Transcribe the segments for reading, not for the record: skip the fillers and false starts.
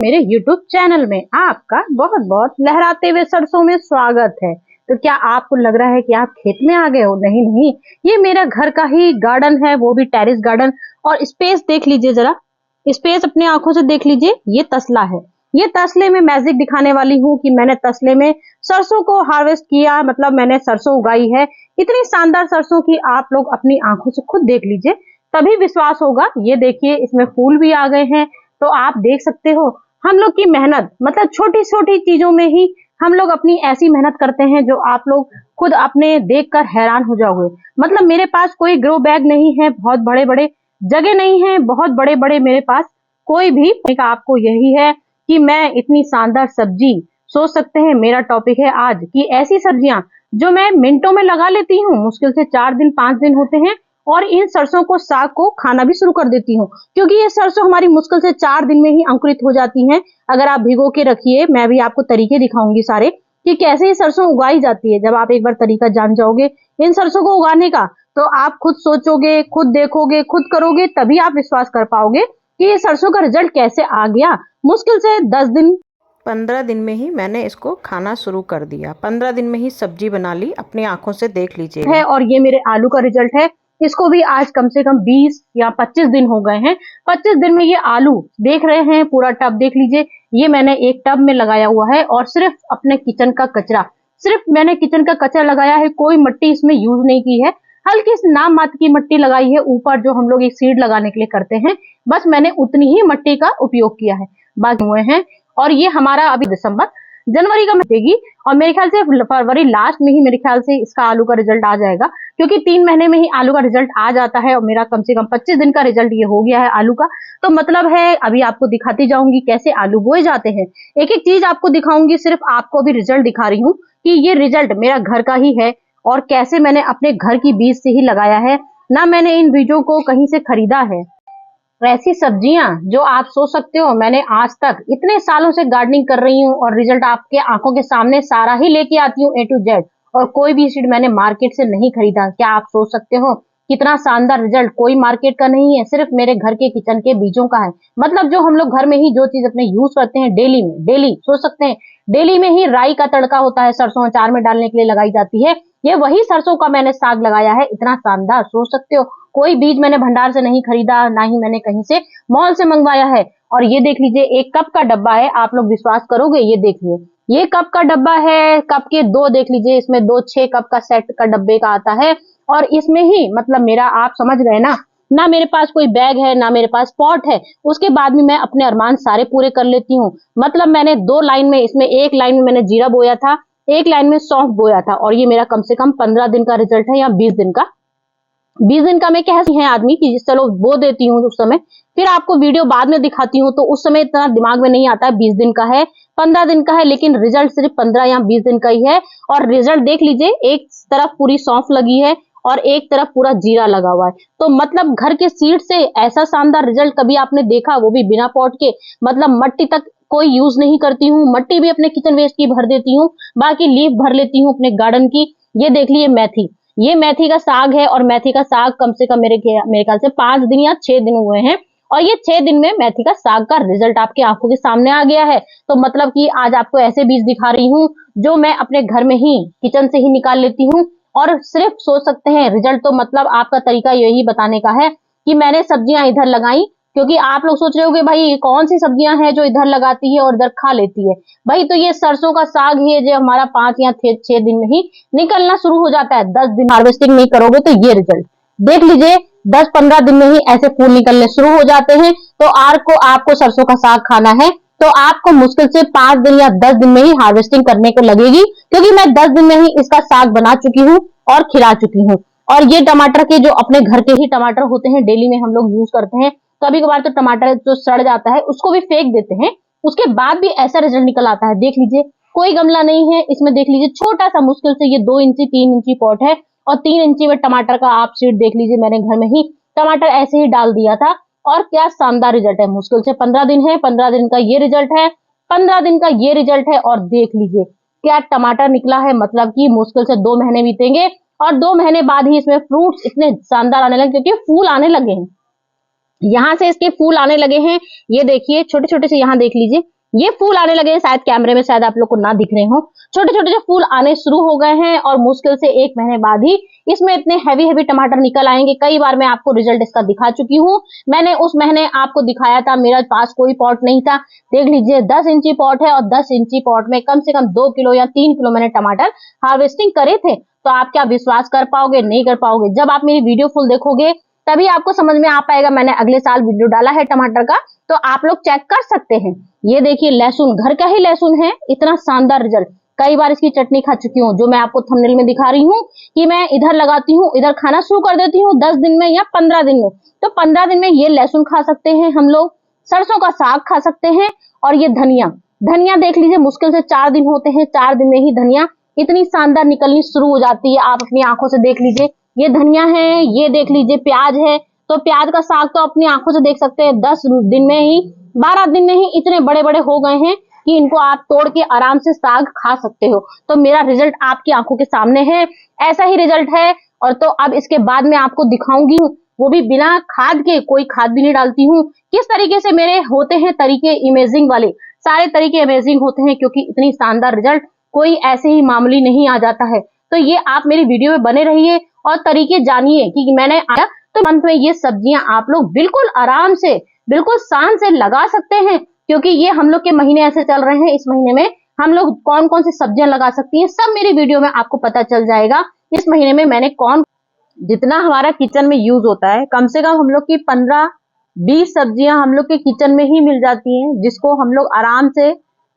मेरे YouTube channel में आपका बहुत बहुत लहराते हुए सरसों में स्वागत है। तो क्या आपको लग रहा है कि आप खेत में आ गए हो? नहीं नहीं, ये मेरा घर का ही गार्डन है, वो भी टेरेस गार्डन। और स्पेस देख लीजिए जरा, स्पेस अपने आंखों से देख लीजिए। ये तसला है, ये तसले में मैजिक दिखाने वाली हूँ कि मैंने तसले में सरसों को हार्वेस्ट किया, मतलब मैंने सरसों उगाई है। इतनी शानदार सरसों की आप लोग अपनी आंखों से खुद देख लीजिए, तभी विश्वास होगा। ये देखिए, इसमें फूल भी आ गए हैं। तो आप देख सकते हो हम लोग की मेहनत, मतलब छोटी छोटी चीजों में ही हम लोग अपनी ऐसी मेहनत करते हैं जो आप लोग खुद अपने देखकर हैरान हो जाओगे। मतलब मेरे पास कोई ग्रो बैग नहीं है, बहुत बड़े बड़े जगह नहीं है, बहुत बड़े बड़े मेरे पास कोई भी का आपको यही है कि मैं इतनी शानदार सब्जी, सोच सकते हैं मेरा टॉपिक है आज कि ऐसी सब्जियां जो मैं मिनटों में लगा लेती हूँ, मुश्किल से 4 दिन 5 दिन होते हैं, और इन सरसों को साग को खाना भी शुरू कर देती हूँ, क्योंकि ये सरसों हमारी मुश्किल से 4 दिन में ही अंकुरित हो जाती हैं। अगर आप भिगो के रखिए, मैं भी आपको तरीके दिखाऊंगी सारे कि कैसे ये सरसों उगाई जाती है। जब आप एक बार तरीका जान जाओगे इन सरसों को उगाने का, तो आप खुद सोचोगे, खुद देखोगे, खुद करोगे, तभी आप विश्वास कर पाओगे कि ये सरसों का रिजल्ट कैसे आ गया। मुश्किल से 10 दिन 15 दिन में ही मैंने इसको खाना शुरू कर दिया। 15 दिन में ही सब्जी बना ली, अपनी आंखों से देख लीजिए। है। और ये मेरे आलू का रिजल्ट है। इसको भी आज कम से कम 20 या 25 दिन हो गए हैं। 25 दिन में ये आलू देख रहे हैं, पूरा टब देख लीजिए। ये मैंने एक टब में लगाया हुआ है, और सिर्फ अपने किचन का कचरा, सिर्फ मैंने किचन का कचरा लगाया है, कोई मिट्टी इसमें यूज नहीं की है। हल्की सी नाम मात्र की मिट्टी लगाई है ऊपर, जो हम लोग एक सीड लगाने के लिए करते हैं, बस मैंने उतनी ही मिट्टी का उपयोग किया है, बाकी हुए हैं। और ये हमारा अभी दिसंबर जनवरी का मिलेगी, और मेरे ख्याल से फरवरी लास्ट में ही मेरे ख्याल से इसका आलू का रिजल्ट आ जाएगा, क्योंकि 3 महीने में ही आलू का रिजल्ट आ जाता है, और मेरा कम से कम 25 दिन का रिजल्ट ये हो गया है आलू का। तो मतलब है, अभी आपको दिखाती जाऊंगी कैसे आलू बोए जाते हैं, एक एक चीज आपको दिखाऊंगी। सिर्फ आपको भी रिजल्ट दिखा रही हूँ कि ये रिजल्ट मेरा घर का ही है, और कैसे मैंने अपने घर की बीज से ही लगाया है, ना मैंने इन बीजों को कहीं से खरीदा है। ऐसी सब्जियां जो आप सोच सकते हो, मैंने आज तक इतने सालों से गार्डनिंग कर रही हूँ, और रिजल्ट आपके आंखों के सामने सारा ही लेके आती हूँ A to Z, और कोई भी सीड मैंने मार्केट से नहीं खरीदा। क्या आप सोच सकते हो कितना शानदार रिजल्ट? कोई मार्केट का नहीं है, सिर्फ मेरे घर के किचन के बीजों का है। मतलब जो हम लोग घर में ही जो चीज अपने यूज करते हैं डेली में, डेली सोच सकते हैं, डेली में ही राई का तड़का होता है, सरसों अचार में डालने के लिए लगाई जाती है, ये वही सरसों का मैंने साग लगाया है। इतना शानदार, सोच सकते हो, कोई बीज मैंने भंडार से नहीं खरीदा, ना ही मैंने कहीं से मॉल से मंगवाया है। और ये देख लीजिए, एक कप का डब्बा है, आप लोग विश्वास करोगे? ये देखिए, ये कप का डब्बा है, कप के 2 देख लीजिए, इसमें 2 6 कप का सेट का डब्बे का आता है। और इसमें ही, मतलब मेरा, आप समझ रहे ना, ना मेरे पास कोई बैग है, ना मेरे पास पॉट है, उसके बाद भी मैं अपने अरमान सारे पूरे कर लेती हूँ। मतलब मैंने 2 लाइन में, इसमें एक लाइन में मैंने जीरा बोया था, एक लाइन में सौंफ बोया था, और ये मेरा कम से कम 15 दिन का रिजल्ट है, या 20 दिन का। 20 दिन का मैं कहती है आदमी कि चलो बो देती हूँ उस समय, फिर आपको वीडियो बाद में दिखाती हूँ, तो उस समय इतना दिमाग में नहीं आता है 20 दिन का है 15 दिन का है, लेकिन रिजल्ट सिर्फ 15 या 20 दिन का ही है। और रिजल्ट देख लीजिए, एक तरफ पूरी सौंफ लगी है और एक तरफ पूरा जीरा लगा हुआ है। तो मतलब घर के सीड से ऐसा शानदार रिजल्ट कभी आपने देखा? वो भी बिना पॉट के, मतलब मट्टी तक कोई यूज नहीं करती हूँ, मट्टी भी अपने किचन वेस्ट की भर देती हूँ, बाकी लीफ भर लेती हूँ अपने गार्डन की। ये देख लीजिए मेथी, ये मेथी का साग है, और मेथी का साग कम से कम मेरे ख्याल से 5 दिन या 6 दिन हुए हैं, और ये 6 दिन में मेथी का साग का रिजल्ट आपकी आंखों के सामने आ गया है। तो मतलब कि आज आपको ऐसे बीज दिखा रही हूँ जो मैं अपने घर में ही किचन से ही निकाल लेती हूँ, और सिर्फ सोच सकते हैं रिजल्ट। तो मतलब आपका तरीका यही बताने का है कि मैंने सब्जियां इधर लगाई, क्योंकि आप लोग सोच रहे हो कि भाई कौन सी सब्जियां हैं जो इधर लगाती है और इधर खा लेती है। भाई तो ये सरसों का साग ही है जो हमारा 5 या 6 दिन में ही निकलना शुरू हो जाता है। 10 दिन हार्वेस्टिंग नहीं करोगे तो ये रिजल्ट देख लीजिए, 10-15 दिन में ही ऐसे फूल निकलने शुरू हो जाते हैं। तो आपको सरसों का साग खाना है, तो आपको मुश्किल से 5 दिन या 10 दिन में ही हार्वेस्टिंग करने को लगेगी, क्योंकि मैं 10 दिन में ही इसका साग बना चुकी हूँ और खिला चुकी हूँ। और ये टमाटर के जो अपने घर के ही टमाटर होते हैं, डेली में हम लोग यूज करते हैं, कभी कभार तो टमाटर जो सड़ जाता है उसको भी फेंक देते हैं, उसके बाद भी ऐसा रिजल्ट निकल आता है। देख लीजिए, कोई गमला नहीं है इसमें, देख लीजिए छोटा सा, मुश्किल से ये 2 इंची 3 इंची पॉट है, और 3 इंची में टमाटर का आप सीड देख लीजिए, मैंने घर में ही टमाटर ऐसे ही डाल दिया था, और क्या शानदार रिजल्ट है। मुश्किल से 15 दिन है, 15 दिन का ये रिजल्ट है, 15 दिन का ये रिजल्ट है, और देख लीजिए क्या टमाटर निकला है। मतलब कि मुश्किल से 2 महीने बीतेंगे, और 2 महीने बाद ही इसमें फ्रूट्स इतने शानदार आने लगे, क्योंकि फूल आने लगे हैं। यहाँ से इसके फूल आने लगे हैं। ये देखिए छोटे छोटे से, यहाँ देख लीजिए ये फूल आने लगे हैं। शायद कैमरे में शायद आप लोग को ना दिख रहे हो, छोटे छोटे से फूल आने शुरू हो गए हैं और मुश्किल से 1 महीने बाद ही इसमें इतने हैवी हैवी टमाटर निकल आएंगे। कई बार मैं आपको रिजल्ट इसका दिखा चुकी हूँ। मैंने उस महीने आपको दिखाया था, मेरे पास कोई पॉट नहीं था। देख लीजिए 10 इंची पॉट है और 10 इंची पॉट में कम से कम 2 किलो या 3 किलो मैंने टमाटर हार्वेस्टिंग करे थे। तो आप क्या विश्वास कर पाओगे? नहीं कर पाओगे। जब आप मेरी वीडियो फुल देखोगे तभी आपको समझ में आ पाएगा। मैंने अगले साल वीडियो डाला है टमाटर का, तो आप लोग चेक कर सकते हैं। ये देखिए लहसुन, घर का ही लहसुन है, इतना शानदार रिजल्ट। कई बार इसकी चटनी खा चुकी हूँ, जो मैं आपको थंबनेल में दिखा रही हूँ कि मैं इधर लगाती हूँ, इधर खाना शुरू कर देती हूँ 10 दिन में या 15 दिन में। तो 15 दिन में ये लहसुन खा सकते हैं हम लोग, सरसों का साग खा सकते हैं। और ये धनिया, धनिया देख लीजिए मुश्किल से 4 दिन होते हैं, 4 दिन में ही धनिया इतनी शानदार निकलनी शुरू हो जाती है। आप अपनी आंखों से देख लीजिए, ये धनिया है, ये देख लीजिए प्याज है। तो प्याज का साग तो अपनी आंखों से देख सकते हैं, 10 दिन में ही 12 दिन में ही इतने बड़े बड़े हो गए हैं कि इनको आप तोड़ के आराम से साग खा सकते हो। तो मेरा रिजल्ट आपकी आंखों के सामने है, ऐसा ही रिजल्ट है। और तो अब इसके बाद मैं आपको दिखाऊंगी, वो भी बिना खाद के, कोई खाद भी नहीं डालती हूँ। किस तरीके से मेरे होते हैं तरीके इमेजिंग वाले, सारे तरीके अमेजिंग होते हैं, क्योंकि इतनी शानदार रिजल्ट कोई ऐसे ही मामूली नहीं आ जाता है। तो ये आप मेरी वीडियो में बने रहिए और तरीके जानिए कि मैंने आया तो अंत में ये सब्जियां आप लोग बिल्कुल आराम से, बिल्कुल शान से लगा सकते हैं। क्योंकि ये हम लोग के महीने ऐसे चल रहे हैं, इस महीने में हम लोग कौन कौन सी सब्जियां लगा सकती हैं सब मेरी वीडियो में आपको पता चल जाएगा। इस महीने में मैंने कौन, जितना हमारा किचन में यूज होता है, कम से कम हम लोग की 15-20 सब्जियां हम लोग के किचन में ही मिल जाती हैं, जिसको हम लोग आराम से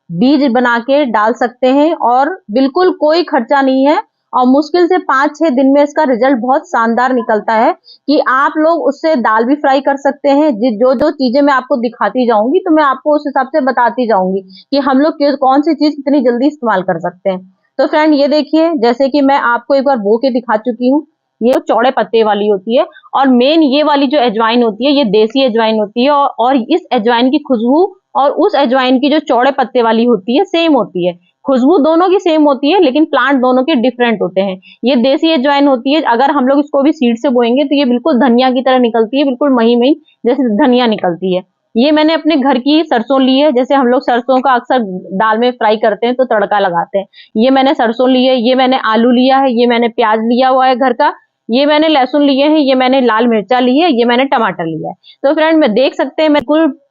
बीज बना के डाल सकते हैं और बिल्कुल कोई खर्चा नहीं है। और मुश्किल से 5-6 दिन में इसका रिजल्ट बहुत शानदार निकलता है कि आप लोग उससे दाल भी फ्राई कर सकते हैं। जो जो चीजें मैं आपको दिखाती जाऊंगी तो मैं आपको उस हिसाब से बताती जाऊंगी कि हम लोग कौन सी चीज कितनी जल्दी इस्तेमाल कर सकते हैं। तो फ्रेंड ये देखिए, जैसे कि मैं आपको एक बार बो के दिखा चुकी हूँ, ये चौड़े पत्ते वाली होती है। और मेन ये वाली जो अजवाइन होती है, ये देसी अजवाइन होती है। और इस अजवाइन की खुशबू और उस अजवाइन की जो चौड़े पत्ते वाली होती है सेम होती है। खुशबू दोनों की सेम होती है, लेकिन प्लांट दोनों के डिफरेंट होते हैं। ये देसी अजवाइन होती है, अगर हम लोग इसको भी सीड से बोएंगे तो ये बिल्कुल धनिया की तरह निकलती है, बिल्कुल मही मही जैसे धनिया निकलती है। ये मैंने अपने घर की सरसों ली है, जैसे हम लोग सरसों का अक्सर दाल में फ्राई करते हैं तो तड़का लगाते हैं। ये मैंने सरसों ली है, ये मैंने आलू लिया है, ये मैंने प्याज लिया हुआ है घर का, ये मैंने लहसुन लिए हैं, ये मैंने लाल मिर्चा ली है, ये मैंने टमाटर लिया है। तो फ्रेंड मैं देख सकते हैं, मैं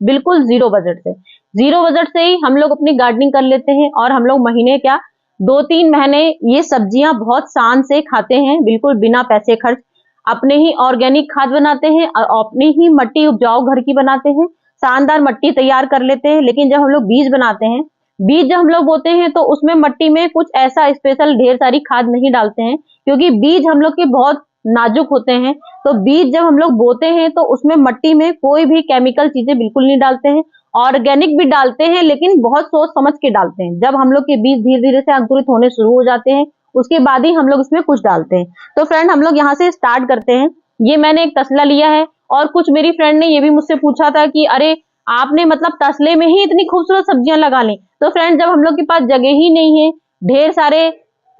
बिल्कुल जीरो बजट से ही हम लोग अपनी गार्डनिंग कर लेते हैं। और हम लोग महीने क्या 2-3 महीने ये सब्जियां बहुत शान से खाते हैं, बिल्कुल बिना पैसे खर्च। अपने ही ऑर्गेनिक खाद बनाते हैं और अपनी ही मिट्टी उपजाऊ घर की बनाते हैं, शानदार मिट्टी तैयार कर लेते हैं। लेकिन जब हम लोग बीज बनाते हैं, बीज जब हम लोग बोते हैं तो उसमें मिट्टी में कुछ ऐसा स्पेशल ढेर सारी खाद नहीं डालते हैं, क्योंकि बीज हम लोग के बहुत नाजुक होते हैं। तो बीज जब हम लोग बोते हैं तो उसमें मिट्टी में कोई भी केमिकल चीजें बिल्कुल नहीं डालते हैं। ऑर्गेनिक भी डालते हैं, लेकिन बहुत सोच समझ के डालते हैं। जब हम लोग के बीज धीरे धीरे से अंकुरित होने शुरू हो जाते हैं, उसके बाद ही हम लोग इसमें कुछ डालते हैं। तो फ्रेंड हम लोग यहाँ से स्टार्ट करते हैं। ये मैंने एक तसला लिया है, और कुछ मेरी फ्रेंड ने ये भी मुझसे पूछा था कि अरे आपने मतलब तसले में ही इतनी खूबसूरत सब्जियां लगा ली। तो फ्रेंड जब हम लोग के पास जगह ही नहीं है, ढेर सारे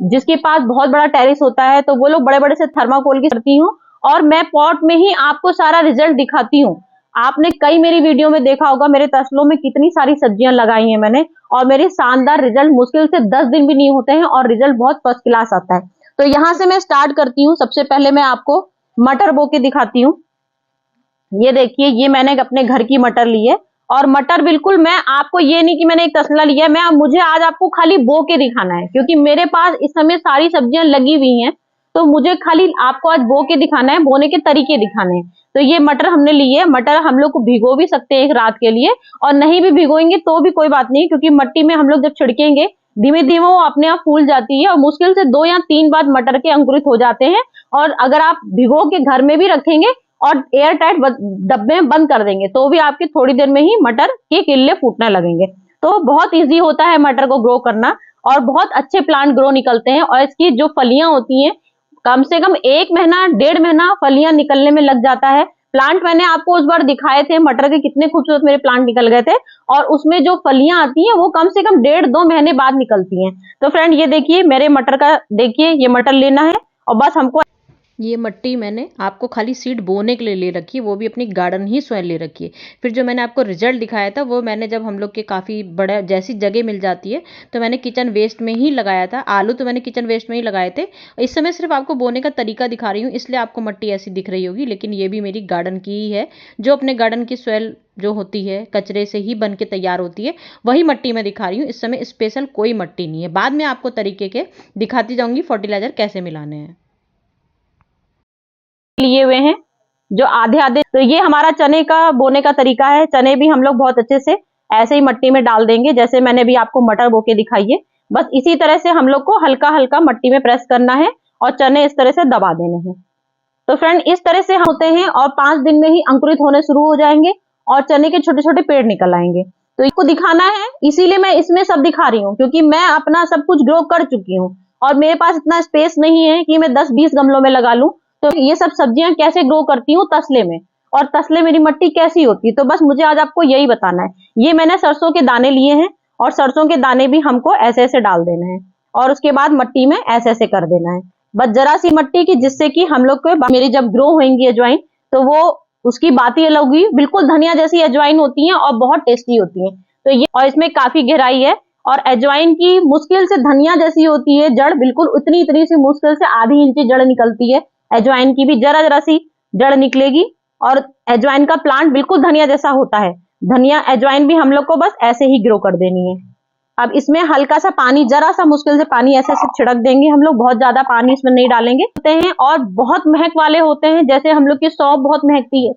जिसके पास बहुत बड़ा टेरेस होता है तो वो लोग बड़े बड़े से थर्माकोल की करती हूँ, और मैं पॉट में ही आपको सारा रिजल्ट दिखाती हूँ। आपने कई मेरी वीडियो में देखा होगा, मेरे तसलों में कितनी सारी सब्जियां लगाई हैं मैंने, और मेरे शानदार रिजल्ट मुश्किल से 10 दिन भी नहीं होते हैं और रिजल्ट बहुत फर्स्ट क्लास आता है। तो यहाँ से मैं स्टार्ट करती हूँ। सबसे पहले मैं आपको मटर बो के दिखाती हूँ। ये देखिए, ये मैंने अपने घर की मटर ली है, और मटर बिल्कुल मैं आपको ये नहीं कि मैंने एक तसला लिया है, मुझे आज आपको खाली बो के दिखाना है, क्योंकि मेरे पास इस समय सारी सब्जियां लगी हुई हैं। तो मुझे खाली आपको आज बो के दिखाना है, बोने के तरीके दिखाने हैं। तो ये मटर हमने ली है। मटर हम लोग को भिगो भी सकते हैं एक रात के लिए, और नहीं भी भिगोएंगे तो भी कोई बात नहीं, क्योंकि मिट्टी में हम लोग जब छिड़केंगे धीमे धीमे वो अपने आप फूल जाती है, और मुश्किल से 2 या 3 बार मटर के अंकुरित हो जाते हैं। और अगर आप भिगो के घर में भी रखेंगे और एयर टाइट डब्बे में बंद कर देंगे तो भी आपके थोड़ी देर में ही मटर के किल्ले फूटने लगेंगे। तो बहुत इजी होता है मटर को ग्रो करना, और बहुत अच्छे प्लांट ग्रो निकलते हैं। और इसकी जो फलियां होती हैं, कम से कम 1 महीना 1.5 महीना फलियां निकलने में लग जाता है। प्लांट मैंने आपको उस बार दिखाए थे मटर के, कितने खूबसूरत मेरे प्लांट निकल गए थे, और उसमें जो फलियां आती हैं वो कम से कम 1.5-2 महीने बाद निकलती हैं। तो फ्रेंड ये देखिए मेरे मटर का, देखिए ये मटर लेना है और बस हमको ये मट्टी मैंने आपको खाली सीड बोने के लिए ले रखी है, वो भी अपनी गार्डन ही स्वयं ले रखी है। फिर जो मैंने आपको रिजल्ट दिखाया था वो मैंने जब हम लोग के काफ़ी बड़ा जैसी जगह मिल जाती है तो मैंने किचन वेस्ट में ही लगाया था। आलू तो मैंने किचन वेस्ट में ही लगाए थे। इस समय सिर्फ आपको बोने का तरीका दिखा रही हूँ, इसलिए आपको मट्टी ऐसी दिख रही होगी, लेकिन ये भी मेरी गार्डन की ही है। जो अपने गार्डन की सॉइल जो होती है कचरे से ही बन के तैयार होती है, वही मट्टी मैं दिखा रही हूँ। इस समय स्पेशल कोई मट्टी नहीं है। बाद में आपको तरीके के दिखाती जाऊंगी फर्टिलाइजर कैसे मिलाने हैं। लिए हुए हैं जो आधे आधे, तो ये हमारा चने का बोने का तरीका है। चने भी हम लोग बहुत अच्छे से ऐसे ही मट्टी में डाल देंगे, जैसे मैंने भी आपको मटर बो के दिखाई है। बस इसी तरह से हम लोग को हल्का हल्का मट्टी में प्रेस करना है और चने इस तरह से दबा देने हैं। तो फ्रेंड, इस तरह से होते हैं और 5 दिन में ही अंकुरित होने शुरू हो जाएंगे और चने के छोटे छोटे पेड़ निकल आएंगे। तो इसको दिखाना है, इसीलिए मैं इसमें सब दिखा रही हूँ, क्योंकि मैं अपना सब कुछ ग्रो कर चुकी हूँ और मेरे पास इतना स्पेस नहीं है कि मैं 10-20 गमलों में लगा लूं। तो ये सब सब्जियां कैसे ग्रो करती हूँ तसले में, और तसले मेरी मिट्टी कैसी होती है, तो बस मुझे आज आपको यही बताना है। ये मैंने सरसों के दाने लिए हैं और सरसों के दाने भी हमको ऐसे ऐसे डाल देना है और उसके बाद मट्टी में ऐसे ऐसे कर देना है। बस जरा सी मट्टी की, जिससे कि हम लोग को मेरी जब ग्रो होंगी अजवाइन तो वो उसकी बात ही अलग हुई। बिल्कुल धनिया जैसी अजवाइन होती है और बहुत टेस्टी होती है। तो ये, और इसमें काफी गहराई है और अजवाइन की मुश्किल से धनिया जैसी होती है जड़, बिल्कुल उतनी इतनी सी मुश्किल से आधी इंची जड़ निकलती है। अजवाइन की भी जरा जरा सी जड़ निकलेगी और अजवाइन का प्लांट बिल्कुल धनिया जैसा होता है। धनिया अजवाइन भी हम लोग को बस ऐसे ही ग्रो कर देनी है। अब इसमें हल्का सा पानी, जरा सा मुश्किल से पानी ऐसे ऐसे छिड़क देंगे हम लोग, बहुत ज्यादा पानी इसमें नहीं डालेंगे। होते हैं और बहुत महक वाले होते हैं, जैसे हम लोग की सौंफ बहुत महकती है,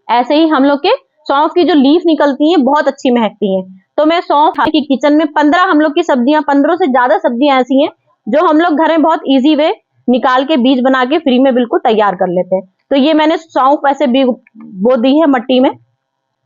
ऐसे ही हम लोग के सौंफ की जो लीफ निकलती है बहुत अच्छी महकती है। तो मैं सौंफ की किचन में 15 हम लोग की सब्जियां, 15 से ज्यादा सब्जियां ऐसी हैं जो हम लोग घर में बहुत इजी वे निकाल के बीज बना के फ्री में बिल्कुल तैयार कर लेते हैं। तो ये मैंने सौंफ ऐसे भी बो दी है मट्टी में,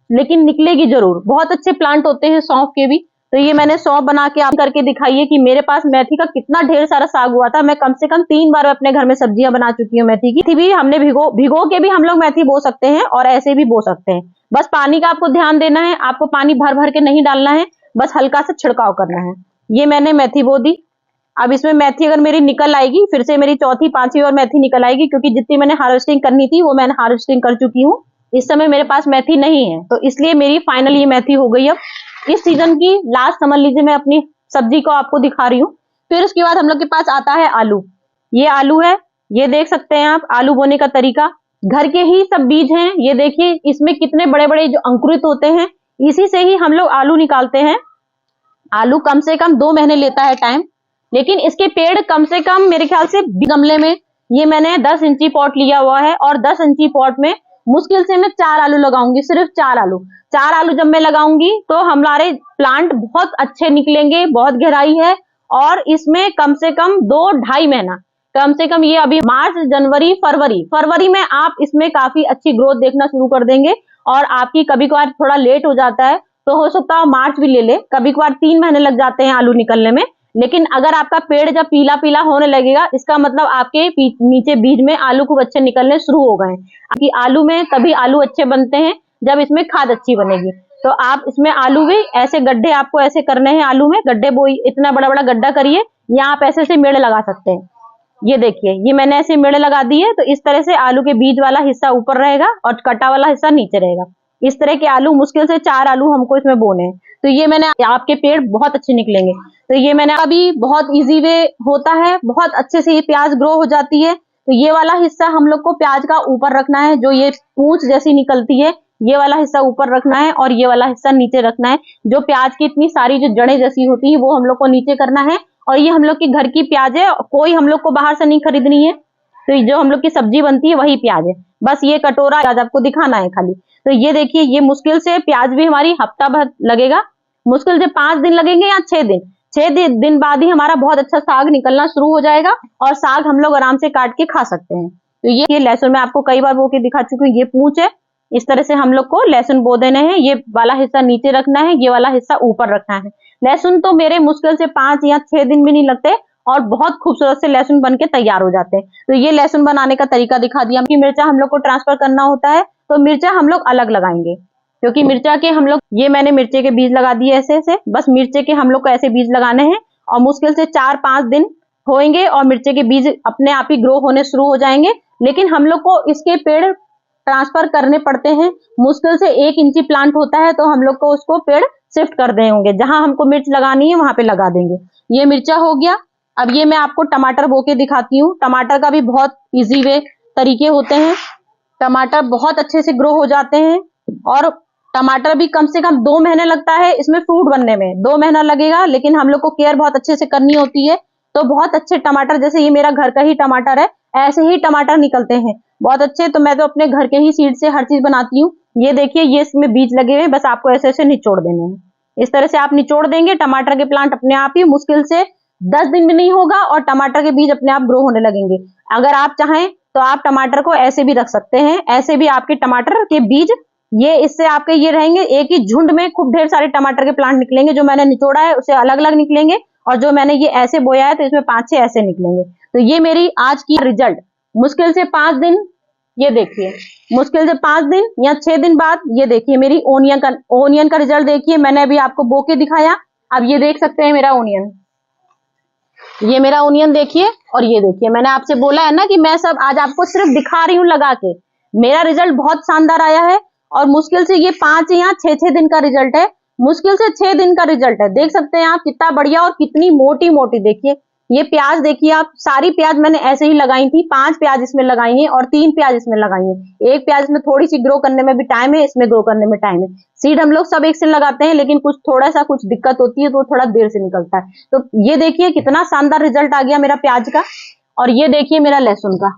लेकिन निकलेगी जरूर। बहुत अच्छे प्लांट होते हैं सौंफ के भी। तो ये मैंने सौंफ बना के आप करके दिखाई है कि मेरे पास मेथी का कितना ढेर सारा साग हुआ था। मैं कम से कम 3 बार अपने घर में सब्जियां बना चुकी हूँ मेथी की। मेथी भी हमने भिगो के भी हम लोग मेथी बो सकते हैं और ऐसे भी बो सकते हैं। बस पानी का आपको ध्यान देना है, आपको पानी भर भर के नहीं डालना है, बस हल्का सा छिड़काव करना है। ये मैंने मेथी बो दी। अब इसमें मेथी अगर मेरी निकल आएगी, फिर से मेरी चौथी पांचवी और मेथी निकल आएगी, क्योंकि जितनी मैंने हार्वेस्टिंग करनी थी वो मैंने हार्वेस्टिंग कर चुकी हूँ। इस समय मेरे पास मेथी नहीं है, तो इसलिए मेरी फाइनल ये मेथी हो गई। अब इस सीजन की लास्ट समझ लीजिए मैं अपनी सब्जी को आपको दिखा रही हूँ। फिर उसके बाद हम लोग के पास आता है आलू। ये आलू है, ये देख सकते हैं आप आलू बोने का तरीका। घर के ही सब बीज हैं, ये देखिए इसमें कितने बड़े बड़े जो अंकुरित होते हैं, इसी से ही हम लोग आलू निकालते हैं। आलू कम से कम 2 महीने लेता है टाइम, लेकिन इसके पेड़ कम से कम मेरे ख्याल से गमले में, ये मैंने 10 इंची पॉट लिया हुआ है और 10 इंची पॉट में मुश्किल से मैं 4 आलू लगाऊंगी, सिर्फ 4 आलू। 4 आलू जब मैं लगाऊंगी तो हमारे प्लांट बहुत अच्छे निकलेंगे, बहुत गहराई है और इसमें कम से कम 2-2.5 महीना, कम से कम ये अभी मार्च, जनवरी, फरवरी में आप इसमें काफी अच्छी ग्रोथ देखना शुरू कर देंगे। और आपकी कभी कभार थोड़ा लेट हो जाता है तो हो सकता है मार्च भी ले ले, कभी कभार 3 महीने लग जाते हैं आलू निकलने में। लेकिन अगर आपका पेड़ जब पीला पीला होने लगेगा, इसका मतलब आपके नीचे बीज में आलू खूब अच्छे निकलने शुरू हो गए हैं। कि आलू में तभी आलू अच्छे बनते हैं जब इसमें खाद अच्छी बनेगी। तो आप इसमें आलू भी ऐसे गड्ढे आपको ऐसे करने हैं, आलू में गड्ढे बोई, इतना बड़ा बड़ा गड्ढा करिए, यहाँ आप ऐसे ऐसे मेड़ लगा सकते हैं। ये देखिए, ये मैंने ऐसे मेड़ लगा दी है। तो इस तरह से आलू के बीज वाला हिस्सा ऊपर रहेगा और कटा वाला हिस्सा नीचे रहेगा। इस तरह के आलू, मुश्किल से 4 आलू हमको इसमें बोने हैं। तो ये मैंने, आपके पेड़ बहुत अच्छे निकलेंगे। तो ये मैंने अभी बहुत इजी वे होता है, बहुत अच्छे से ये प्याज ग्रो हो जाती है। तो ये वाला हिस्सा हम लोग को प्याज का ऊपर रखना है, जो ये पूंछ जैसी निकलती है, ये वाला हिस्सा ऊपर रखना है और ये वाला हिस्सा नीचे रखना है। जो प्याज की इतनी सारी जो जड़ें जैसी होती है वो हम लोग को नीचे करना है। और ये हम लोग की घर की प्याज है, कोई हम लोग को बाहर से नहीं खरीदनी है। तो जो हम लोग की सब्जी बनती है वही प्याज है। बस ये कटोरा प्याज आपको दिखाना है खाली। तो ये देखिए, ये मुश्किल से प्याज भी हमारी हफ्ता भर लगेगा, मुश्किल से 5 दिन लगेंगे या 6 दिन। 6 दिन बाद ही हमारा बहुत अच्छा साग निकलना शुरू हो जाएगा और साग हम लोग आराम से काट के खा सकते हैं। तो ये लहसुन मैं आपको कई बार बो के दिखा चुकी हूँ। ये पूंछ है, इस तरह से हम लोग को लहसुन बो देने हैं। ये वाला हिस्सा नीचे रखना है, ये वाला हिस्सा ऊपर रखना है। लहसुन तो मेरे मुश्किल से 5 या 6 दिन भी नहीं लगते और बहुत खूबसूरत से लहसुन बन के तैयार हो जाते हैं। तो ये लहसुन बनाने का तरीका दिखा दिया। मिर्चा हम लोग को ट्रांसफर करना होता है तो मिर्चा हम लोग अलग लगाएंगे, क्योंकि मिर्चा के हम लोग, ये मैंने मिर्चे के बीज लगा दिए ऐसे ऐसे। बस मिर्चे के हम लोग को ऐसे बीज लगाने हैं और मुश्किल से 4-5 दिन होंगे और मिर्चे के बीज अपने आप ही ग्रो होने शुरू हो जाएंगे। लेकिन हम लोग को इसके पेड़ ट्रांसफर करने पड़ते हैं, मुश्किल से 1 इंची प्लांट होता है, तो हम लोग को उसको पेड़ शिफ्ट कर रहे होंगे, जहां हमको मिर्च लगानी है वहां पे लगा देंगे। ये मिर्चा हो गया। अब ये मैं आपको टमाटर बो के दिखाती हूँ। टमाटर का भी बहुत इजी वे तरीके होते हैं, टमाटर बहुत अच्छे से ग्रो हो जाते हैं। और टमाटर भी कम से कम 2 महीने लगता है इसमें फ्रूट बनने में, 2 महीना लगेगा, लेकिन हम लोग को केयर बहुत अच्छे से करनी होती है। तो बहुत अच्छे टमाटर, जैसे ये मेरा घर का ही टमाटर है, ऐसे ही टमाटर निकलते हैं बहुत अच्छे। तो मैं तो अपने घर के ही सीड से हर चीज बनाती हूँ। ये देखिए, ये इसमें बीज लगे हुए हैं, बस आपको ऐसे ऐसे निचोड़ देने हैं। इस तरह से आप निचोड़ देंगे, टमाटर के प्लांट अपने आप ही मुश्किल से 10 दिन भी नहीं होगा और टमाटर के बीज अपने आप ग्रो होने लगेंगे। अगर आप चाहें तो आप टमाटर को ऐसे भी रख सकते हैं, ऐसे भी आपके टमाटर के बीज ये इससे आपके ये रहेंगे, एक ही झुंड में खूब ढेर सारे टमाटर के प्लांट निकलेंगे। जो मैंने निचोड़ा है उसे अलग अलग निकलेंगे, और जो मैंने ये ऐसे बोया है तो इसमें 5-6 ऐसे निकलेंगे। तो ये मेरी आज की रिजल्ट, मुश्किल से 5 दिन, ये देखिए मुश्किल से 5 दिन या 6 दिन बाद ये देखिए मेरी ओनियन का रिजल्ट देखिए। मैंने अभी आपको बो के दिखाया, अब ये देख सकते हैं मेरा ओनियन, ये मेरा ओनियन देखिए। और ये देखिए, मैंने आपसे बोला है ना कि मैं सब आज आपको सिर्फ दिखा रही हूँ लगा के। मेरा रिजल्ट बहुत शानदार आया है, और मुश्किल से ये 5 या 6 दिन का रिजल्ट है, मुश्किल से 6 दिन का रिजल्ट है। देख सकते हैं आप कितना बढ़िया, और कितनी मोटी मोटी। देखिए ये प्याज देखिए आप, सारी प्याज मैंने ऐसे ही लगाई थी, 5 प्याज इसमें लगाई है और 3 प्याज इसमें लगाई है। एक प्याज में थोड़ी सी ग्रो करने में भी टाइम है, इसमें ग्रो करने में टाइम है। सीड हम लोग सब एक से लगाते हैं, लेकिन कुछ थोड़ा सा कुछ दिक्कत होती है तो थोड़ा देर से निकलता है। तो ये देखिए कितना शानदार रिजल्ट आ गया मेरा प्याज का। और ये देखिए मेरा लहसुन का,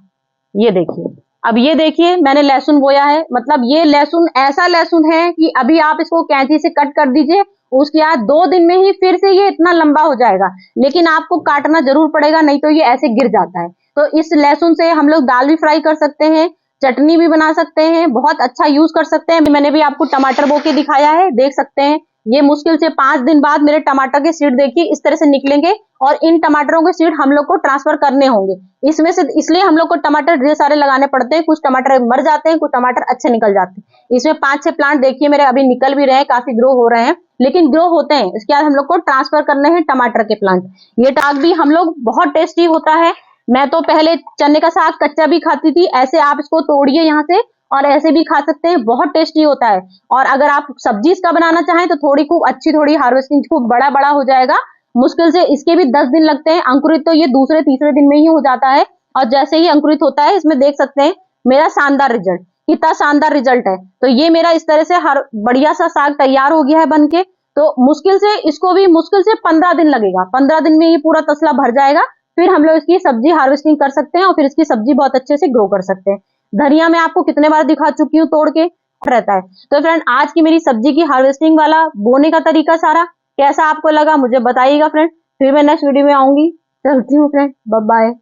ये देखिए। अब ये देखिए मैंने लहसुन बोया है, मतलब ये लहसुन ऐसा लहसुन है कि अभी आप इसको कैंची से कट कर दीजिए, उसके बाद 2 दिन में ही फिर से ये इतना लंबा हो जाएगा। लेकिन आपको काटना जरूर पड़ेगा, नहीं तो ये ऐसे गिर जाता है। तो इस लहसुन से हम लोग दाल भी फ्राई कर सकते हैं, चटनी भी बना सकते हैं, बहुत अच्छा यूज कर सकते हैं। मैंने भी आपको टमाटर बो के दिखाया है, देख सकते हैं। ये मुश्किल से 5 दिन बाद मेरे टमाटर के सीड देखिए इस तरह से निकलेंगे, और इन टमाटरों के सीड हम लोग को ट्रांसफर करने होंगे इसमें से। इसलिए हम लोग को टमाटर ढेर सारे लगाने पड़ते हैं, कुछ टमाटर मर जाते हैं, कुछ टमाटर अच्छे निकल जाते हैं। इसमें 5-6 प्लांट देखिए मेरे अभी निकल भी रहे हैं, काफी ग्रो हो रहे हैं, लेकिन ग्रो होते हैं। इसके बाद हम लोग को ट्रांसफर करने हैं टमाटर के प्लांट। ये टाग भी हम लोग बहुत टेस्टी होता है। मैं तो पहले चने का साग कच्चा भी खाती थी, ऐसे आप इसको तोड़िए यहाँ से और ऐसे भी खा सकते हैं, बहुत टेस्टी होता है। और अगर आप सब्जी इसका बनाना चाहें तो थोड़ी खूब अच्छी, थोड़ी हार्वेस्टिंग खूब बड़ा बड़ा हो जाएगा। मुश्किल से इसके भी 10 दिन लगते हैं, अंकुरित तो ये दूसरे तीसरे दिन में ही हो जाता है। और जैसे ही अंकुरित होता है, इसमें देख सकते हैं मेरा शानदार रिजल्ट, कितना शानदार रिजल्ट है। तो ये मेरा इस तरह से हर बढ़िया सा साग तैयार हो गया है बनके। तो मुश्किल से इसको भी मुश्किल से 15 दिन लगेगा, 15 दिन में ये पूरा तसला भर जाएगा। फिर हम लोग इसकी सब्जी हार्वेस्टिंग कर सकते हैं और फिर इसकी सब्जी बहुत अच्छे से ग्रो कर सकते हैं। धनिया मैं आपको कितने बार दिखा चुकी हूँ तोड़ के रहता है। तो फ्रेंड, आज की मेरी सब्जी की हार्वेस्टिंग वाला बोने का तरीका सारा कैसा आपको लगा मुझे बताइएगा फ्रेंड। फिर मैं नेक्स्ट वीडियो में आऊंगी। चलती हूँ फ्रेंड, बाय बाय।